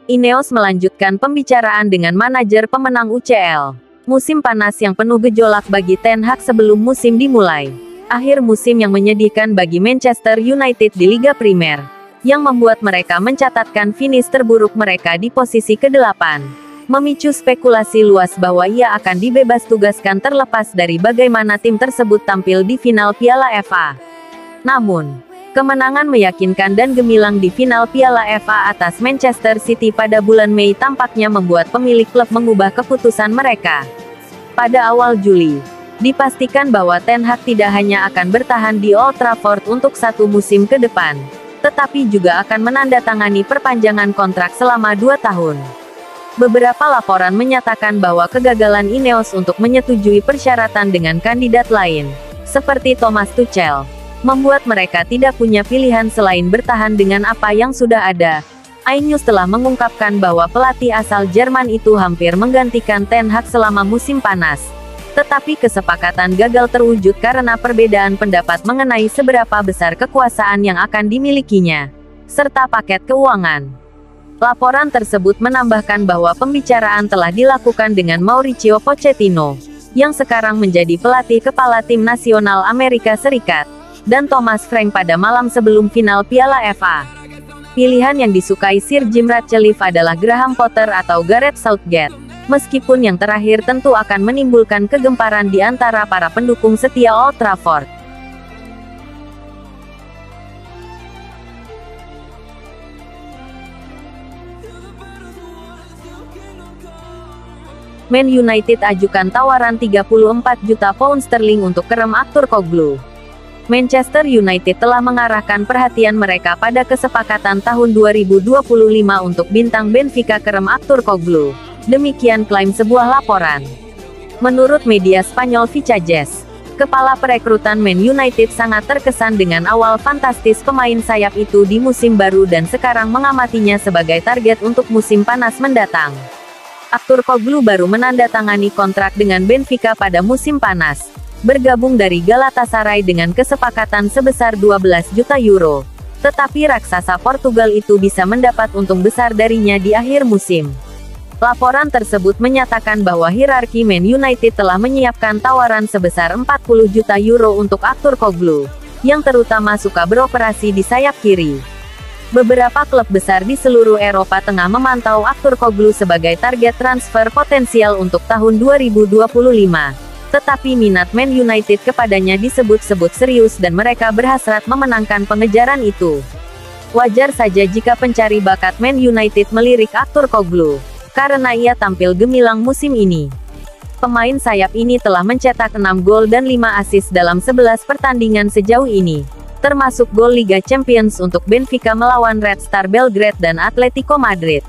Ineos melanjutkan pembicaraan dengan manajer pemenang UCL. Musim panas yang penuh gejolak bagi Ten Hag sebelum musim dimulai. Akhir musim yang menyedihkan bagi Manchester United di Liga Primer, yang membuat mereka mencatatkan finish terburuk mereka di posisi ke-8. Memicu spekulasi luas bahwa ia akan dibebas tugaskan terlepas dari bagaimana tim tersebut tampil di final Piala FA. Namun, kemenangan meyakinkan dan gemilang di final Piala FA atas Manchester City pada bulan Mei tampaknya membuat pemilik klub mengubah keputusan mereka. Pada awal Juli, dipastikan bahwa Ten Hag tidak hanya akan bertahan di Old Trafford untuk 1 musim ke depan, tetapi juga akan menandatangani perpanjangan kontrak selama 2 tahun. Beberapa laporan menyatakan bahwa kegagalan Ineos untuk menyetujui persyaratan dengan kandidat lain, seperti Thomas Tuchel, membuat mereka tidak punya pilihan selain bertahan dengan apa yang sudah ada. iNews telah mengungkapkan bahwa pelatih asal Jerman itu hampir menggantikan Ten Hag selama musim panas. Tetapi kesepakatan gagal terwujud karena perbedaan pendapat mengenai seberapa besar kekuasaan yang akan dimilikinya, serta paket keuangan. Laporan tersebut menambahkan bahwa pembicaraan telah dilakukan dengan Mauricio Pochettino, yang sekarang menjadi pelatih kepala tim nasional Amerika Serikat, dan Thomas Frank pada malam sebelum final Piala FA. Pilihan yang disukai Sir Jim Ratcliffe adalah Graham Potter atau Gareth Southgate, meskipun yang terakhir tentu akan menimbulkan kegemparan di antara para pendukung setia Old Trafford. Man United ajukan tawaran 34 juta pound sterling untuk kerem Arthur Koglu. Manchester United telah mengarahkan perhatian mereka pada kesepakatan tahun 2025 untuk bintang Benfica kerem Arthur Koglu. Demikian klaim sebuah laporan. Menurut media Spanyol Vichajes, kepala perekrutan Man United sangat terkesan dengan awal fantastis pemain sayap itu di musim baru dan sekarang mengamatinya sebagai target untuk musim panas mendatang. Arthur Koglu baru menandatangani kontrak dengan Benfica pada musim panas, bergabung dari Galatasaray dengan kesepakatan sebesar 12 juta euro. Tetapi raksasa Portugal itu bisa mendapat untung besar darinya di akhir musim. Laporan tersebut menyatakan bahwa hierarki Man United telah menyiapkan tawaran sebesar 40 juta euro untuk Arthur Koglu, yang terutama suka beroperasi di sayap kiri. Beberapa klub besar di seluruh Eropa tengah memantau Arthur Koglu sebagai target transfer potensial untuk tahun 2025. Tetapi minat Man United kepadanya disebut-sebut serius dan mereka berhasrat memenangkan pengejaran itu. Wajar saja jika pencari bakat Man United melirik Arthur Koglu, karena ia tampil gemilang musim ini. Pemain sayap ini telah mencetak 6 gol dan 5 assist dalam 11 pertandingan sejauh ini, termasuk gol Liga Champions untuk Benfica melawan Red Star Belgrade dan Atletico Madrid.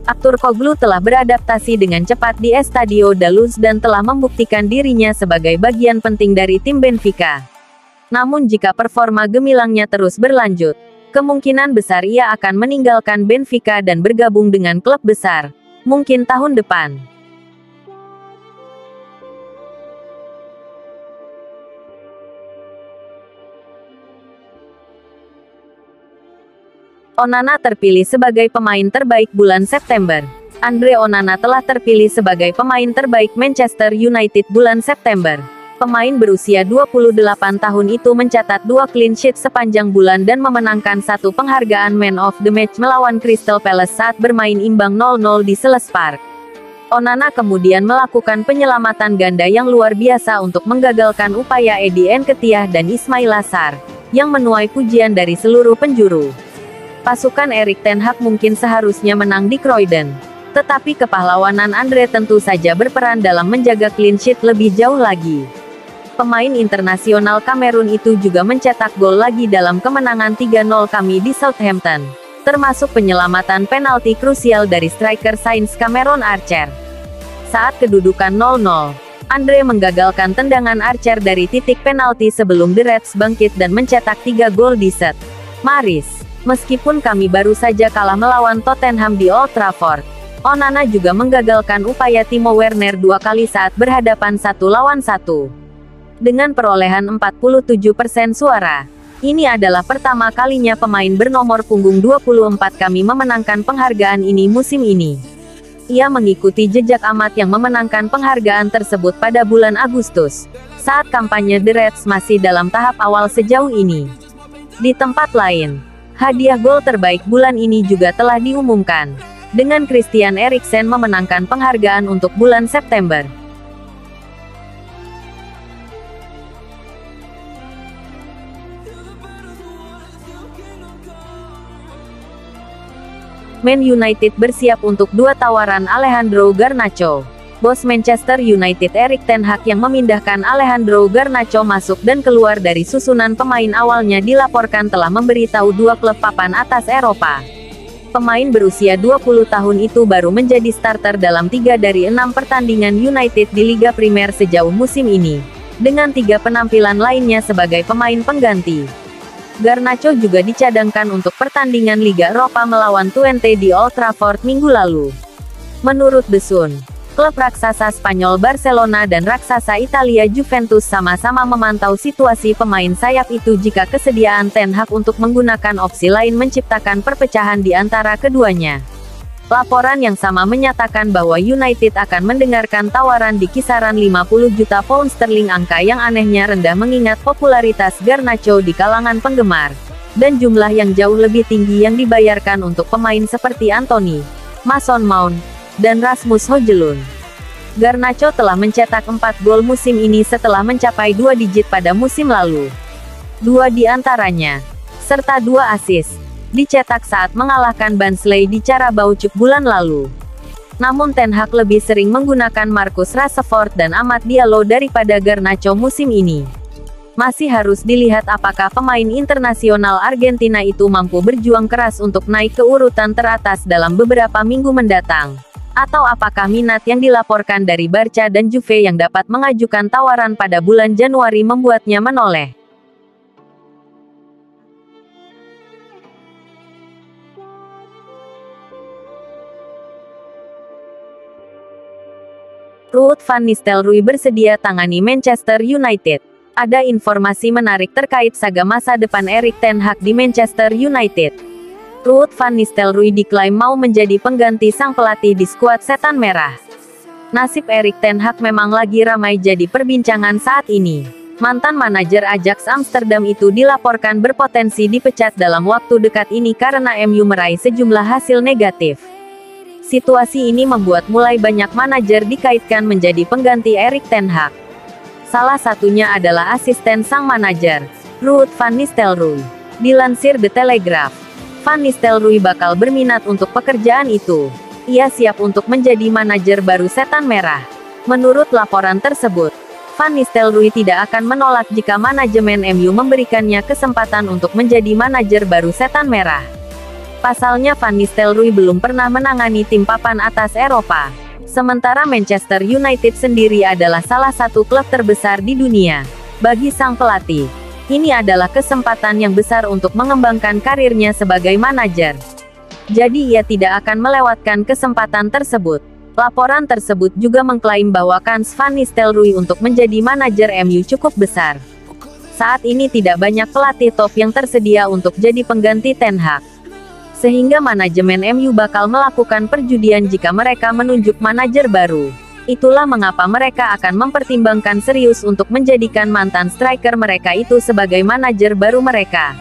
Arthur Koglu telah beradaptasi dengan cepat di Estadio da Luz dan telah membuktikan dirinya sebagai bagian penting dari tim Benfica. Namun jika performa gemilangnya terus berlanjut, kemungkinan besar ia akan meninggalkan Benfica dan bergabung dengan klub besar, mungkin tahun depan. Onana terpilih sebagai pemain terbaik bulan September. Andre Onana telah terpilih sebagai pemain terbaik Manchester United bulan September. Pemain berusia 28 tahun itu mencatat 2 clean sheet sepanjang bulan dan memenangkan 1 penghargaan Man of the Match melawan Crystal Palace saat bermain imbang 0-0 di Selhurst Park. Onana kemudian melakukan penyelamatan ganda yang luar biasa untuk menggagalkan upaya Eddie Nketiah dan Ismail Assar, yang menuai pujian dari seluruh penjuru. Pasukan Erik ten Hag mungkin seharusnya menang di Croydon, tetapi kepahlawanan Andre tentu saja berperan dalam menjaga clean sheet lebih jauh lagi. Pemain internasional Kamerun itu juga mencetak gol lagi dalam kemenangan 3-0 kami di Southampton, termasuk penyelamatan penalti krusial dari striker Saints Cameron Archer. Saat kedudukan 0-0, Andre menggagalkan tendangan Archer dari titik penalti sebelum The Reds bangkit dan mencetak 3 gol di St. Mary's. Meskipun kami baru saja kalah melawan Tottenham di Old Trafford, Onana juga menggagalkan upaya Timo Werner 2 kali saat berhadapan 1 lawan 1. Dengan perolehan 47% suara, Ini adalah pertama kalinya pemain bernomor punggung 24 kami memenangkan penghargaan ini musim ini. Ia mengikuti jejak Ahmad yang memenangkan penghargaan tersebut pada bulan Agustus, saat kampanye The Reds masih dalam tahap awal sejauh ini. Di tempat lain, hadiah gol terbaik bulan ini juga telah diumumkan, dengan Christian Eriksen memenangkan penghargaan untuk bulan September. Man United bersiap untuk dua tawaran Alejandro Garnacho. Bos Manchester United Erik ten Hag yang memindahkan Alejandro Garnacho masuk dan keluar dari susunan pemain awalnya dilaporkan telah memberitahu dua klub papan atas Eropa. Pemain berusia 20 tahun itu baru menjadi starter dalam 3 dari 6 pertandingan United di Liga Primer sejauh musim ini, dengan 3 penampilan lainnya sebagai pemain pengganti. Garnacho juga dicadangkan untuk pertandingan Liga Eropa melawan Twente di Old Trafford minggu lalu. Menurut The Sun, klub raksasa Spanyol Barcelona dan raksasa Italia Juventus sama-sama memantau situasi pemain sayap itu jika kesediaan Ten Hag untuk menggunakan opsi lain menciptakan perpecahan di antara keduanya. Laporan yang sama menyatakan bahwa United akan mendengarkan tawaran di kisaran 50 juta pound sterling, angka yang anehnya rendah mengingat popularitas Garnacho di kalangan penggemar, dan jumlah yang jauh lebih tinggi yang dibayarkan untuk pemain seperti Anthony, Mason Mount, dan Rasmus Højlund. Garnacho telah mencetak 4 gol musim ini setelah mencapai 2 digit pada musim lalu. 2 di antaranya, serta 2 assist, dicetak saat mengalahkan Barnsley di Carabao Cup bulan lalu. Namun Ten Hag lebih sering menggunakan Marcus Rashford dan Amad Diallo daripada Garnacho musim ini. Masih harus dilihat apakah pemain internasional Argentina itu mampu berjuang keras untuk naik ke urutan teratas dalam beberapa minggu mendatang. Atau apakah minat yang dilaporkan dari Barca dan Juve yang dapat mengajukan tawaran pada bulan Januari membuatnya menoleh. Ruud van Nistelrooy bersedia tangani Manchester United. Ada informasi menarik terkait saga masa depan Erik ten Hag di Manchester United. Ruud van Nistelrooy diklaim mau menjadi pengganti sang pelatih di skuad Setan Merah. Nasib Erik ten Hag memang lagi ramai jadi perbincangan saat ini. Mantan manajer Ajax Amsterdam itu dilaporkan berpotensi dipecat dalam waktu dekat ini karena MU meraih sejumlah hasil negatif. Situasi ini membuat mulai banyak manajer dikaitkan menjadi pengganti Erik ten Hag. Salah satunya adalah asisten sang manajer, Ruud van Nistelrooy. Dilansir The Telegraph, Van Nistelrooy bakal berminat untuk pekerjaan itu. Ia siap untuk menjadi manajer baru Setan Merah. Menurut laporan tersebut, Van Nistelrooy tidak akan menolak jika manajemen MU memberikannya kesempatan untuk menjadi manajer baru Setan Merah. Pasalnya Van Nistelrooy belum pernah menangani tim papan atas Eropa. Sementara Manchester United sendiri adalah salah satu klub terbesar di dunia. Bagi sang pelatih, ini adalah kesempatan yang besar untuk mengembangkan karirnya sebagai manajer. Jadi ia tidak akan melewatkan kesempatan tersebut. Laporan tersebut juga mengklaim bahwa kans Van Nistelrooy untuk menjadi manajer MU cukup besar. Saat ini tidak banyak pelatih top yang tersedia untuk jadi pengganti Ten Hag. Sehingga manajemen MU bakal melakukan perjudian jika mereka menunjuk manajer baru. Itulah mengapa mereka akan mempertimbangkan serius untuk menjadikan mantan striker mereka itu sebagai manajer baru mereka.